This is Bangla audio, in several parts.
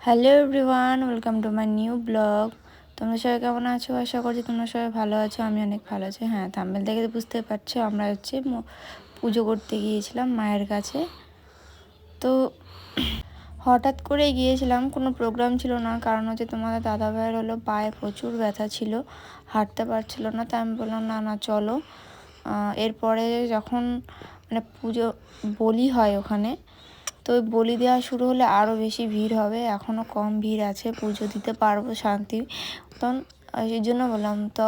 Hello everyone, welcome to my new blog. তোমরা সবাই কেমন আছো? আশা করছি তোমরা সবাই ভালো আছো। আমি অনেক ভালো আছি। হ্যাঁ, থাম্বনেল দেখে বুঝতে পারছো আমরা পুজো করতে গিয়েছিলাম মায়ের কাছে। তো হঠাৎ করে গিয়েছিলাম, কোনো প্রোগ্রাম ছিল না। কারণ হচ্ছে তোমাদের দাদা ভাইয়ের হলো পায়ে প্রচুর ব্যথা ছিল, হাঁটতে পারছিল না। তাই আমি বললাম না না চলো। এরপরে যখন পুজো বলি হয় ওখানে, তো ওই বলি দেওয়া শুরু হলে আরও বেশি ভিড় হবে। এখনও কম ভিড় আছে, পুজো দিতে পারবো শান্তি তখন। সেই জন্য বললাম। তো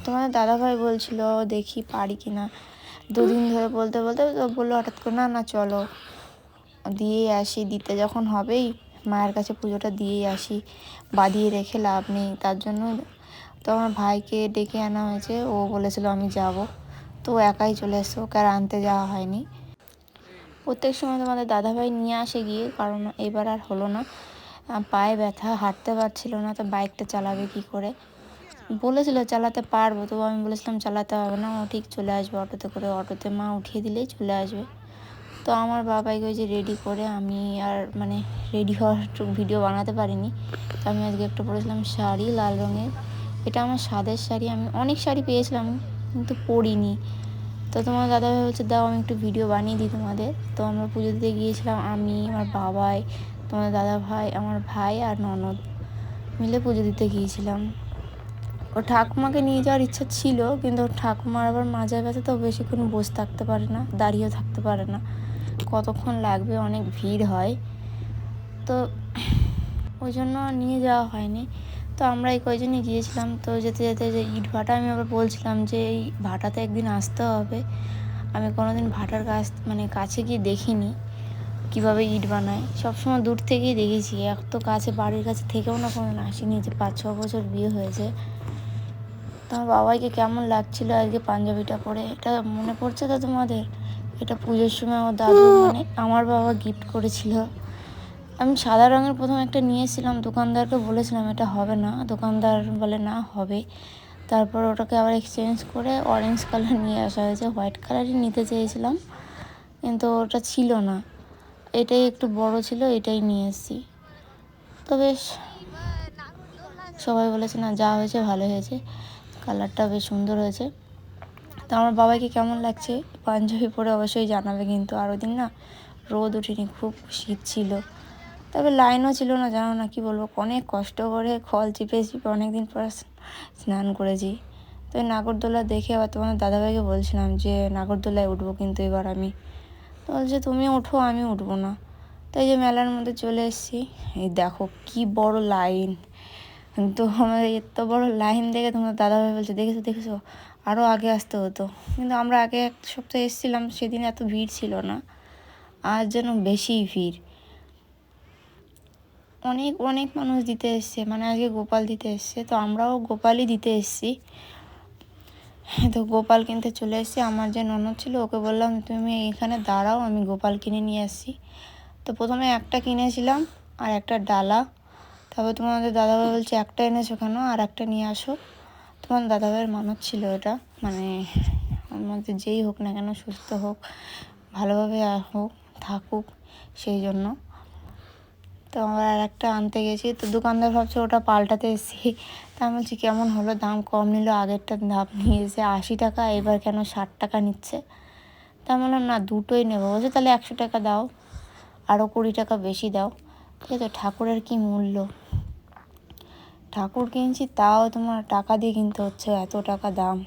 তোমাদের দাদাভাই বলছিল দেখি পারি কি না, দুদিন ধরে বলতে বলতে তো বললো হঠাৎ করে না না চলো দিয়েই আসি। দিতে যখন হবেই মায়ের কাছে পুজোটা দিয়েই আসি, বাঁধিয়ে রেখে লাভ নেই। তার জন্য তো আমার ভাইকে ডেকে আনা হয়েছে। ও বলেছিল আমি যাব, তো একাই চলে এসছে, ওকে আর আনতে যাওয়া হয়নি। প্রত্যেক সময় তোমাদের দাদাভাই নিয়ে আসে গিয়ে, কারণ এবার আর হলো না, পায়ে ব্যথা, হাঁটতে পারছিল না। তো বাইকটা চালাবে কি করে? বলেছিল চালাতে পারবো, তো আমি বলেছিলাম চালাতে হবে না, ও ঠিক চলে আসবে অটোতে করে। অটোতে মা উঠিয়ে দিলেই চলে আসবে। তো আমার বাবাইকে ওই যে রেডি করে, আমি আর রেডি হওয়ার ভিডিও বানাতে পারিনি। তো আমি আজকে একটা পরেছিলাম শাড়ি লাল রঙের। এটা আমার স্বাদের শাড়ি। আমি অনেক শাড়ি পেয়েছিলাম কিন্তু পরিনি। তো তোমার দাদাভাই বলছে দাও আমি একটু ভিডিও বানিয়ে দিই তোমাদের। তো আমরা পুজো দিতে গিয়েছিলাম, আমি, আমার বাবাই, তোমার দাদাভাই, আমার ভাই আর ননদ মিলে পুজো দিতে গিয়েছিলাম। ও ঠাকুমাকে নিয়ে যাওয়ার ইচ্ছা ছিল, কিন্তু ঠাকুমার আবার মাজায় ব্যথা, তো বেশিক্ষণ বসে থাকতে পারে না, দাঁড়িয়েও থাকতে পারে না, কতক্ষণ লাগবে, অনেক ভিড় হয়। তো ওই জন্য নিয়ে যাওয়া হয়নি। তো আমরা এই কয়জনই গিয়েছিলাম। তো যেতে যেতে যে ইট ভাটা, আমি আবার বলছিলাম যে এই ভাটাতে একদিন আসতে হবে। আমি কোনোদিন ভাটার কাছে গিয়ে দেখিনি কীভাবে ইট বানায়। সবসময় দূর থেকেই দেখেছি, এত কাছে বাড়ির কাছে থেকেও না কোনোদিন আসিনি। যে 5-6 বছর বিয়ে হয়েছে। তো আমার বাবাইকে কেমন লাগছিল আজকে পাঞ্জাবিটা পরে, এটা মনে পড়ছে তো তোমাদের? এটা পুজোর সময় আমার দাদু আমার বাবা গিফট করেছিল। আমি সাদা রঙের প্রথম একটা নিয়েছিলাম, দোকানদারকে বলেছিলাম এটা হবে না, দোকানদার বলে না হবে। তারপর ওটাকে আবার এক্সচেঞ্জ করে অরেঞ্জ কালার নিয়ে আসা হয়েছে। হোয়াইট কালারই নিতে চেয়েছিলাম, কিন্তু ওটা ছিল না, এটাই একটু বড় ছিল, এটাই নিয়ে এসেছি। তো বেশ সবাই বলেছে না যা হয়েছে ভালো হয়েছে, কালারটা বেশ সুন্দর হয়েছে। তো আমার বাবাকে কেমন লাগছে পাঞ্জাবি পরে অবশ্যই জানাবে। কিন্তু আরও দিন না রোদ ওঠেনি, খুব শীত ছিল, তবে লাইনও ছিল না। জানো না কি বলবো, অনেক কষ্ট করে খল চিপে চিপে অনেকদিন পর স্নান করেছি। তো নাগরদোলা দেখে আবার তোমার দাদাভাইকে বলছিলাম যে নাগরদোলায় উঠবো, কিন্তু এবার আমি। তো বলছে তুমি ওঠো, আমি উঠবো না। তাই যে মেলার মধ্যে চলে এসেছি। এই দেখো কি বড় লাইন। তো আমাদের এত বড় লাইন দেখে তোমার দাদাভাই বলছে দেখেছো দেখেছো, আরও আগে আসতে হতো। কিন্তু আমরা আগে এক সপ্তাহে এসেছিলাম, সেদিন এত ভিড় ছিল না, আজ যেন বেশি ভিড়। অনেক অনেক মানুষ দিতে এসছে, আজকে গোপাল দিতে এসছে। তো আমরাও গোপালই দিতে এসছি। তো গোপাল কিনতে চলে এসেছি। আমার যে ননদ ছিল ওকে বললাম তুমি এখানে দাঁড়াও, আমি গোপাল কিনে নিয়ে আসছি। তো প্রথমে একটা কিনেছিলাম আর একটা ডালা। তারপর তোমাদের দাদাভাই বলছে একটা এনেছো কেন, আর একটা নিয়ে আসো। তোমার দাদাভাইয়ের মানত ছিল এটা, আমাদের যেই হোক না কেন, সুস্থ হোক, ভালোভাবে হোক, থাকুক, সেই জন্য। তো আমরা আর একটা আনতে গেছি। তো দোকানদার ভাবছে ওটা পাল্টাতে এসেছি। তা আমি বলছি কেমন হলো, দাম কম নিল, আগেরটা দাম নিয়েছে 80 টাকা, এবার কেন 60 টাকা নিচ্ছে? তা আমি বললাম না দুটোই নেবো। বলছে তাহলে 100 টাকা দাও, আরও 20 টাকা বেশি দাও। এই তো ঠাকুরের কি মূল্য, ঠাকুর কিনছি তাও তোমার টাকা দিয়ে কিনতে হচ্ছে, এত টাকা দাম।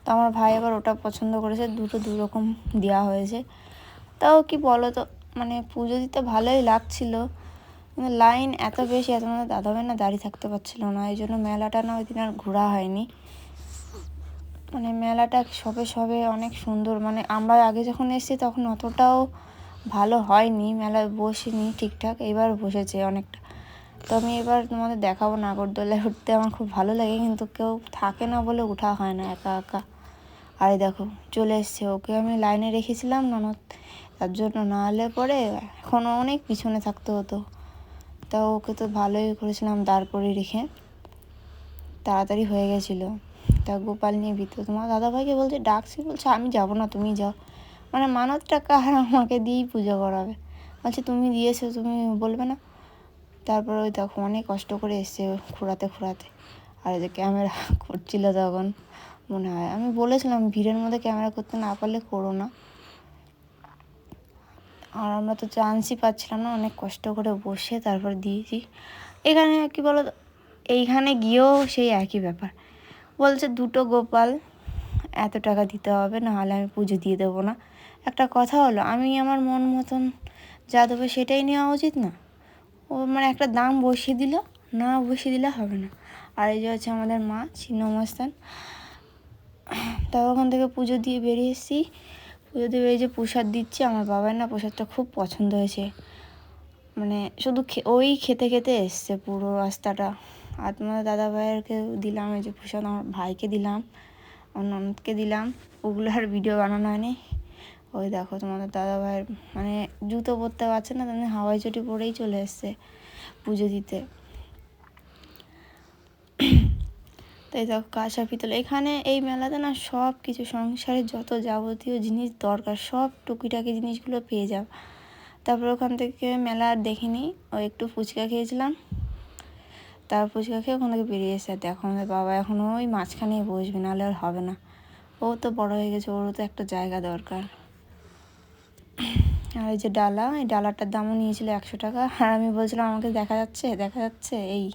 তো আমার ভাই আবার ওটা পছন্দ করেছে, দুটো দুরকম দেওয়া হয়েছে। তাও কি বলো তো, পুজো দিতে ভালোই লাগছিল, কিন্তু লাইন এত বেশি, এত দাদাভাই না দাঁড়িয়ে থাকতে পারছিল না। এই জন্য মেলাটা না ওই দিন আর ঘোরা হয়নি। মেলাটা সবে সবে অনেক সুন্দর, আমরা আগে যখন এসেছি তখন অতটাও ভালো হয়নি, মেলায় বসিনি ঠিকঠাক, এবার বসেছে অনেকটা। তো আমি এবার তোমাদের দেখাবো নাগরদোলায় উঠতে, আমার খুব ভালো লাগে, কিন্তু কেউ থাকে না বলে ওঠা হয় না, একা একা। আরে দেখো চলে এসছে, ওকে আমি লাইনে রেখেছিলাম ননদ, তার জন্য, না হলে পরে এখনও অনেক পিছনে থাকতে হতো। তা ওকে তো ভালোই করেছিলাম দাঁড় করে রেখে, তাড়াতাড়ি হয়ে গেছিলো। তা গোপাল নিয়ে ভিতরে তোমার দাদাভাইকে বলছে ডাকছি, বলছে আমি যাবো না তুমি যাও। মানতটা কার, আমাকে দিয়েই পুজো করাবে। বলছে তুমি দিয়েছো, তুমি বলবে না। তারপর ওই দেখো অনেক কষ্ট করে এসছে ঘোরাতে ঘোরাতে। আর এই যে ক্যামেরা করছিল তখন মনে হয়, আমি বলেছিলাম ভিড়ের মধ্যে ক্যামেরা করতে না পারলে করো না। আর আমরা তো চান্সই পাচ্ছিলাম না, অনেক কষ্ট করে বসে তারপর দিয়েছি। এখানে কী বলো, এইখানে গিয়েও সেই একই ব্যাপার, বলছে 2টো গোপাল এত টাকা দিতে হবে, নাহলে আমি পুজো দিয়ে দেবো না। একটা কথা হলো, আমি আমার মন মতন যা দেবো সেটাই নেওয়া উচিত না? ও মানে একটা দাম বসিয়ে দিল, না বসিয়ে দিলে হবে না। আর এই যে হচ্ছে আমাদের মা ছিন্নমস্তান। তাও ওখান থেকে পুজো দিয়ে বেরিয়ে এসেছি। পুজো দিয়ে বেরিয়ে যে প্রসাদ দিচ্ছে, আমার বাবার না প্রসাদটা খুব পছন্দ হয়েছে। মানে শুধু ওই খেতে খেতে এসছে পুরো রাস্তাটা। আর তোমাদের দাদা ভাইয়েরকে দিলাম, এই যে প্রসাদ আমার ভাইকে দিলাম, আমার ননদকে দিলাম। ওগুলো আর ভিডিও বানানো হয়নি। ওই দেখো তোমাদের দাদা ভাইয়ের মানে জুতো পরতে পারছে না, তেমনি হাওয়াই চটি পরেই চলে এসছে পুজো দিতে। তাই দেখো কাঁসা পিতল, এখানে এই মেলাতে না সব কিছু সংসারের যত যাবতীয় জিনিস দরকার সব টুকিটাকি জিনিসগুলো পেয়ে যাও। তারপর ওখান থেকে মেলা আর দেখিনি, ওই একটু ফুচকা খেয়েছিলাম। তারপর ফুচকা খেয়ে ওখান থেকে বেরিয়ে এসে দেখো আমাদের বাবা এখনও ওই মাঝখানেই বসবে, নাহলে আর হবে না। ও তো বড় হয়ে গেছে, ওরও তো একটা জায়গা দরকার। আর এই যে ডালা, এই ডালাটার দামও নিয়েছিল 100 টাকা। আর আমি বলছিলাম আমাকে দেখা যাচ্ছে, দেখা যাচ্ছে এই